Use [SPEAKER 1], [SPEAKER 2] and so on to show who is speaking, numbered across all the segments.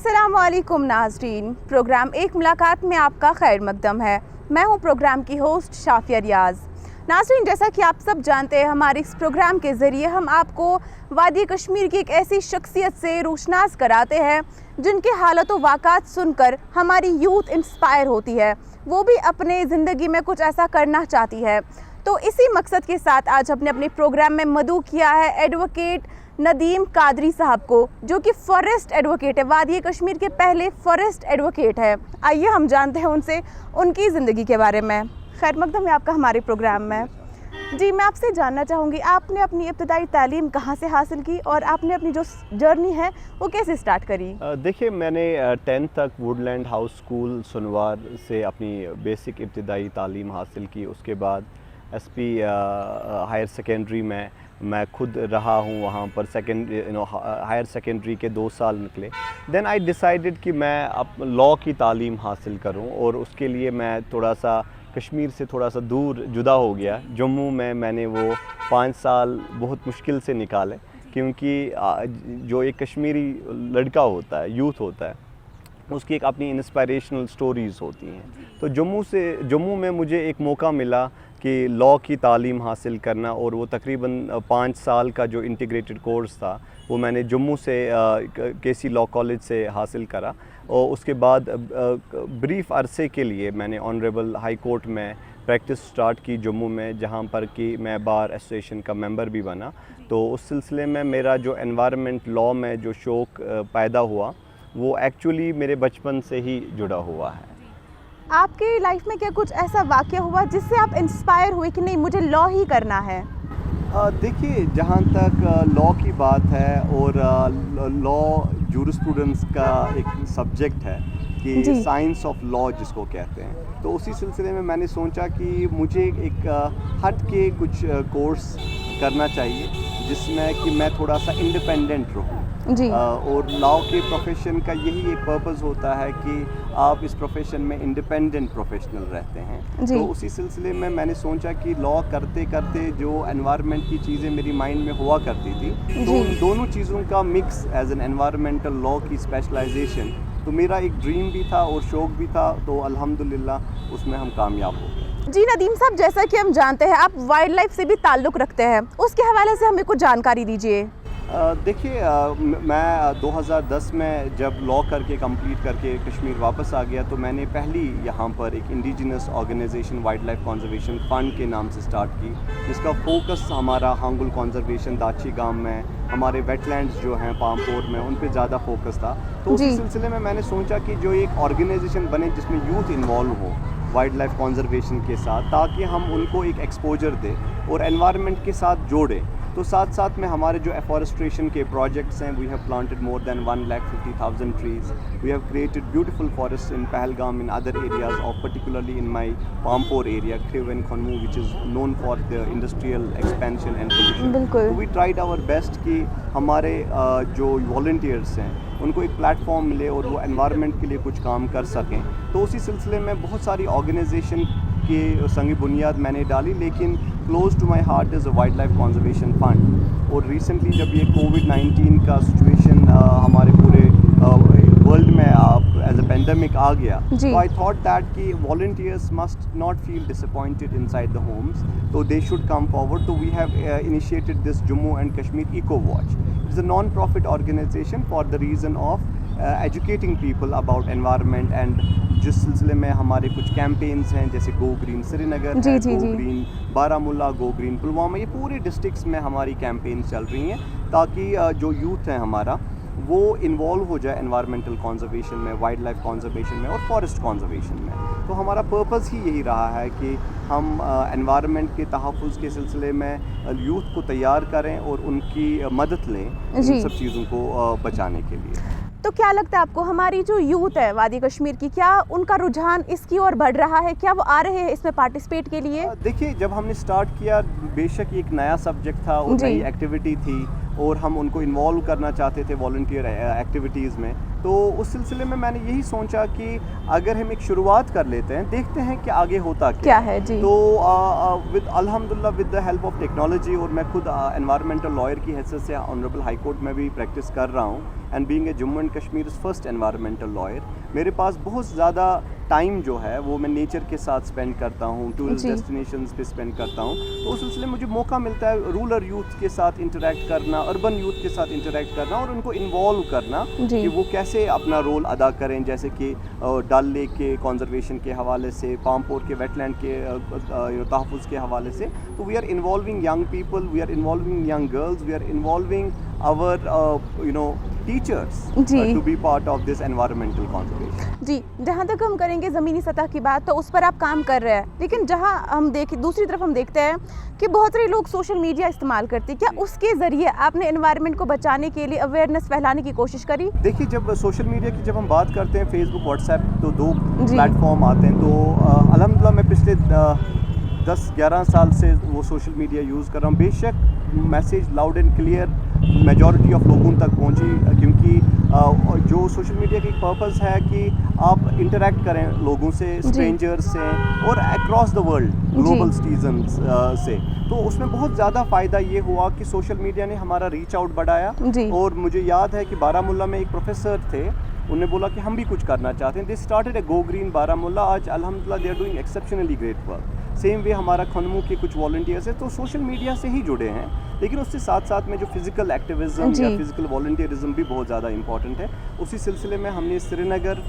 [SPEAKER 1] अस्सलाम वालेकुम नाज़रीन, प्रोग्राम एक मुलाकात में आपका खैर मकदम है। मैं हूं प्रोग्राम की होस्ट शाफिया रियाज़। नाज़रीन, जैसा कि आप सब जानते हैं, हमारे इस प्रोग्राम के ज़रिए हम आपको वादी कश्मीर की एक ऐसी शख्सियत से रोशनास कराते हैं जिनके हालत व वाक़ात सुनकर हमारी यूथ इंस्पायर होती है, वो भी अपने ज़िंदगी में कुछ ऐसा करना चाहती है। तो इसी मकसद के साथ आज हमने अपने प्रोग्राम में मदऊ किया है एडवोकेट नदीम कादरी साहब को, जो कि फॉरेस्ट एडवोकेट है, वादी कश्मीर के पहले फॉरेस्ट एडवोकेट है। आइए हम जानते हैं उनसे उनकी ज़िंदगी के बारे में। खैर मकदम है आपका हमारे प्रोग्राम में। जी, मैं आपसे जानना चाहूँगी, आपने अपनी इब्तदाई तालीम कहाँ से हासिल की और आपने अपनी जो जर्नी है वो कैसे स्टार्ट करी?
[SPEAKER 2] देखिए, मैंने 10th तक वुडलैंड हाउस स्कूल सुनवार से अपनी बेसिक इब्तदाई तालीम हासिल की। उसके बाद SP हायर सेकेंडरी में मैं खुद रहा हूँ वहाँ पर। हायर सेकेंडरी के 2 साल निकले। देन आई डिसाइडेड कि मैं अब लॉ की तालीम हासिल करूँ, और उसके लिए मैं थोड़ा सा कश्मीर से थोड़ा सा दूर जुदा हो गया। जम्मू में मैंने वो 5 साल बहुत मुश्किल से निकाले, क्योंकि जो एक कश्मीरी लड़का होता है, यूथ होता है, उसकी एक अपनी इंस्पिरेशनल स्टोरीज़ होती हैं। तो जम्मू में मुझे एक मौका मिला कि लॉ की तालीम हासिल करना, और वो तकरीबन 5 साल का जो इंटीग्रेटेड कोर्स था वो मैंने जम्मू से KC लॉ कॉलेज से हासिल करा। और उसके बाद ब्रीफ अरसे के लिए मैंने ऑनरेबल हाई कोर्ट में प्रैक्टिस स्टार्ट की जम्मू में, जहाँ पर कि मैं बार एसोसिएशन का मेंबर भी बना। तो उस सिलसिले में मेरा जो एनवायरनमेंट लॉ में जो शौक़ पैदा हुआ वो एक्चुअली मेरे बचपन से ही जुड़ा हुआ है।
[SPEAKER 1] आपके लाइफ में क्या कुछ ऐसा वाक़या हुआ जिससे आप इंस्पायर हुए कि नहीं, मुझे लॉ ही करना है?
[SPEAKER 2] देखिए, जहाँ तक लॉ की बात है, और लॉ जूरिस्प्रूडेंस का एक सब्जेक्ट है कि साइंस ऑफ लॉ जिसको कहते हैं, तो उसी सिलसिले में मैंने सोचा कि मुझे एक हट के कुछ कोर्स करना चाहिए जिसमें कि मैं थोड़ा सा इंडिपेंडेंट रहूँ। और लॉ के प्रोफेशन का यही एक पर्पस होता है कि आप इस प्रोफेशन में इंडिपेंडेंट प्रोफेशनल रहते हैं। तो उसी सिलसिले में मैंने सोचा कि लॉ करते करते जो एनवायरनमेंट की चीज़ें मेरी माइंड में हुआ करती थी, तो उन दोनों चीज़ों का mix as an environmental law की स्पेशलाइजेशन, तो मेरा एक ड्रीम भी था और शौक़ भी था। तो अल्हम्दुलिल्लाह उसमें हम कामयाब हो गए।
[SPEAKER 1] जी नदीम साहब, जैसा कि हम जानते हैं आप वाइल्ड लाइफ से भी ताल्लुक़ रखते हैं, उसके हवाले से हमें कुछ जानकारी दीजिए।
[SPEAKER 2] देखिए, मैं 2010 में जब लॉ करके कंप्लीट करके कश्मीर वापस आ गया, तो मैंने पहली यहाँ पर एक indigenous organization wildlife conservation fund के नाम से स्टार्ट की, जिसका फोकस हमारा हांगुल कंजर्वेशन दाची गांव में, हमारे वेटलैंड्स जो हैं पामपोर में, उन पे ज़्यादा फोकस था। तो उसी सिलसिले में मैंने सोचा कि जो एक ऑर्गेनाइजेशन बने जिसमें यूथ इन्वॉल्व हो वाइल्ड लाइफ कंजर्वेशन के साथ, ताकि हम उनको एक एक्सपोजर दें और एनवायरनमेंट के साथ जोड़ें। तो साथ साथ में हमारे जो एफॉरेस्ट्रेशन के प्रोजेक्ट्स हैं, we have planted more than 1,50,000 trees, we have created beautiful forest in Pahalgam, in other areas of particularly in my Pampore area, Khiv and Khanmu, which is known for the industrial expansion and pollution. तो we tried our best कि हमारे जो volunteers हैं उनको एक platform मिले और वो एनवायरनमेंट के लिए कुछ काम कर सकें। तो उसी सिलसिले में बहुत सारी ऑर्गेनाइजेशन की संगी बुनियाद मैंने डाली, लेकिन close to my heart is a wildlife conservation fund. और रिसेंटली जब ये कोविड-19 का सिचुएशन हमारे पूरे वर्ल्ड में एज अ पेंडेमिक आ गया, तो आई थॉट दैट कि volunteers must not feel disappointed inside the homes, तो दे शुड कम फॉरवर्ड। तो we have initiated this Jammu and Kashmir eco watch. It is a non profit organization for the reason of educating people about environment. And जिस सिलसिले में हमारे कुछ campaigns हैं, जैसे go green Srinagar, go green Baramulla, go green Pulwama, ये पूरे डिस्ट्रिक्ट्स में हमारी कैंपेन्स चल रही हैं, ताकि जो यूथ है हमारा वो इन्वॉल्व हो जाए एनवायरमेंटल कंजर्वेशन में, वाइल्ड लाइफ कंजर्वेशन में और फॉरेस्ट कंजर्वेशन में। तो हमारा पर्पस ही यही रहा है कि हम एनवायरनमेंट के तहफ़्फ़ुज़ के सिलसिले में यूथ को तैयार करें और उनकी मदद लें इन सब चीज़ों को बचाने के लिए।
[SPEAKER 1] तो क्या लगता है आपको, हमारी जो यूथ है वादी कश्मीर की, क्या उनका रुझान इसकी ओर बढ़ रहा है? क्या वो आ रहे हैं इसमें पार्टिसिपेट के लिए?
[SPEAKER 2] देखिए, जब हमने स्टार्ट किया, बेशक एक नया सब्जेक्ट था और नई एक्टिविटी थी, और हम उनको इन्वॉल्व करना चाहते थे वॉलंटियर एक्टिविटीज़ में। تو اس سلسلے میں نے یہی سوچا کہ اگر ہم ایک شروعات کر لیتے ہیں, دیکھتے ہیں کہ آگے ہوتا کیا
[SPEAKER 1] ہے. جی
[SPEAKER 2] تو الحمدللہ with the help of technology, اور میں خود انوائرمنٹل لائر کی حیثیت سے آنریبل ہائی کورٹ میں بھی پریکٹس کر رہا ہوں, and being a Jammu and Kashmir's first environmental lawyer, میرے پاس بہت زیادہ ٹائم جو ہے وہ میں نیچر کے ساتھ اسپینڈ کرتا ہوں, ٹورسٹ ڈیسٹینیشنز پہ اسپینڈ کرتا ہوں. تو اس سلسلے میں مجھے موقع ملتا ہے رورل یوتھ کے ساتھ انٹریکٹ کرنا, اربن یوتھ کے ساتھ انٹریکٹ کرنا, اور ان کو انوالو کرنا کہ وہ کیسے اپنا رول ادا کریں, جیسے کہ ڈل لیک کے کنزرویشن کے حوالے سے, پامپور کے ویٹ لینڈ کے تحفظ کے حوالے سے. تو we are involving young people, we are involving young girls, we are involving our teachers to be part of this environmental conservation.
[SPEAKER 1] جی, جہاں تک ہم کریں گے زمینی سطح کی بات تو اس پر آپ کام کر رہے ہیں, لیکن جہاں ہم دوسری طرف ہم دیکھتے ہیں کہ بہت سارے لوگ سوشل میڈیا استعمال کرتے ہیں, کیا اس کے ذریعے آپ نے انوائرمنٹ کو بچانے کے لیے اویئرنیس پھیلانے کی کوشش کری؟
[SPEAKER 2] دیکھیے, جب سوشل میڈیا کی جب ہم بات کرتے ہیں, فیس بک, واٹس ایپ, تو 2 پلیٹ فارم آتے ہیں. تو الحمدللہ میں پچھلے 10-11 سال سے وہ سوشل میڈیا یوز کر رہا ہوں. بے شک message loud and clear majority of لوگوں تک پہنچی, کیونکہ جو سوشل میڈیا کی پرپز ہے کہ آپ انٹریکٹ کریں لوگوں سے, اسٹرینجرز سے, اور across the world global citizens سے. تو اس میں بہت زیادہ فائدہ یہ ہوا کہ سوشل میڈیا نے ہمارا ریچ آؤٹ بڑھایا. اور مجھے یاد ہے کہ بارہمولہ میں ایک پروفیسر تھے, انہوں نے بولا کہ ہم بھی کچھ کرنا چاہتے ہیں. They started a go green Baramulla. آج الحمدللہ they are doing exceptionally great work. Same way ہمارا کھنمو کے کچھ والنٹیئرس ہیں, تو سوشل میڈیا سے ہی جڑے ہیں, لیکن اس سے ساتھ ساتھ میں جو فزیکل ایکٹیویزم یا فزیکل والنٹیئرزم بھی بہت زیادہ امپورٹنٹ ہے. اسی سلسلے میں ہم نے سری نگر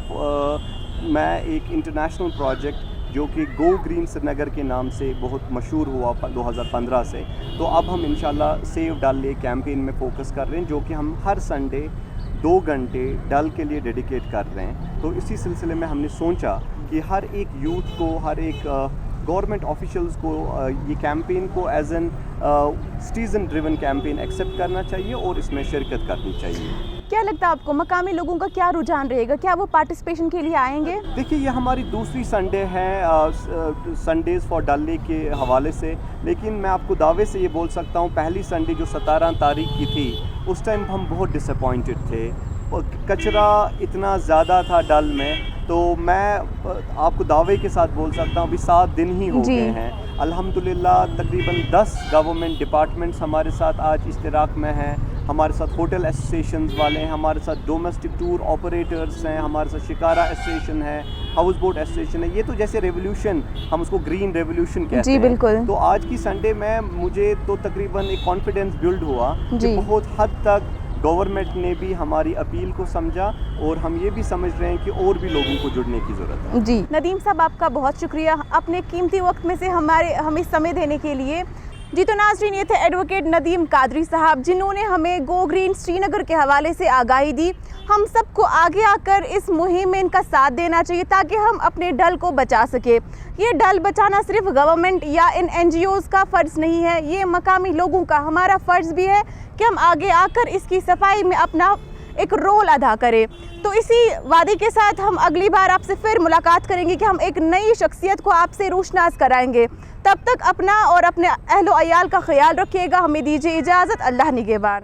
[SPEAKER 2] میں ایک انٹرنیشنل پروجیکٹ جو کہ گو گرین سری نگر کے نام سے بہت مشہور ہوا 2015 سے, تو اب ہم انشاءاللہ سیو ڈل لیک کیمپین میں فوکس کر رہے ہیں, جو کہ ہم ہر سنڈے 2 گھنٹے ڈل کے لیے ڈیڈیکیٹ کر رہے ہیں. تو اسی سلسلے میں ہم نے سوچا کہ ہر ایک یوتھ کو, ہر ایک گورنمنٹ آفیشلز کو یہ کیمپین کو as an citizen driven campaign accept کرنا چاہیے اور اس میں شرکت کرنی چاہیے.
[SPEAKER 1] کیا لگتا ہے آپ کو مقامی لوگوں کا کیا رجحان رہے گا, کیا وہ پارٹیسپیشن کے لیے آئیں گے؟
[SPEAKER 2] دیکھیے, یہ ہماری دوسری سنڈے ہے سنڈیز فار ڈل لیک کے حوالے سے, لیکن میں آپ کو دعوے سے یہ بول سکتا ہوں پہلی سنڈے جو 17 تاریخ کی تھی اس ٹائم ہم بہت ڈس اپوائنٹڈ تھے, کچرا اتنا زیادہ تھا ڈل میں. تو میں آپ کو دعوے کے ساتھ بول سکتا ہوں ابھی 7 دن ہی ہو گئے ہیں. الحمدللہ تقریباً 10 گورنمنٹ ڈپارٹمنٹس ہمارے ساتھ آج اشتراک میں ہیں. ہمارے ساتھ ہوٹل ایسوسیشنز والے ہیں, ہمارے ساتھ ڈومیسٹک ٹور آپریٹرز ہیں, ہمارے ساتھ شکارا ایسوسیشن ہے, ہاؤس بوٹ ایسوسیشن ہے. یہ تو جیسے ریولیوشن, ہم اس کو گرین ریولیوشن کہتے ہیں.
[SPEAKER 1] بالکل.
[SPEAKER 2] تو آج کی سنڈے میں مجھے تو تقریباً ایک کانفیڈنس بلڈ ہوا کہ بہت حد تک گورنمنٹ نے بھی ہماری اپیل کو سمجھا, اور ہم یہ بھی سمجھ رہے ہیں کہ اور بھی لوگوں کو جڑنے کی ضرورت ہے.
[SPEAKER 1] جی ندیم صاحب, آپ کا بہت شکریہ اپنے قیمتی وقت میں سے ہمیں سمے دینے کے لیے. جی تو ناظرین, یہ تھے ایڈوکیٹ ندیم قادری صاحب, جنہوں نے ہمیں گو گرین سری نگر کے حوالے سے آگاہی دی. ہم سب کو آگے آ کر اس مہم میں ان کا ساتھ دینا چاہیے تاکہ ہم اپنے ڈل کو بچا سکیں. یہ ڈل بچانا صرف گورنمنٹ یا ان NGOز کا فرض نہیں ہے, یہ مقامی لوگوں کا ہمارا فرض بھی ہے کہ ہم آگے آ کر اس کی صفائی میں اپنا ایک رول ادا کریں. تو اسی وعدے کے ساتھ ہم اگلی بار آپ سے پھر ملاقات کریں گے کہ ہم ایک نئی شخصیت کو آپ سے روشناس کرائیں گے. تب تک اپنا اور اپنے اہل و عیال کا خیال رکھیے گا. ہمیں دیجیے اجازت. اللہ نگہبان.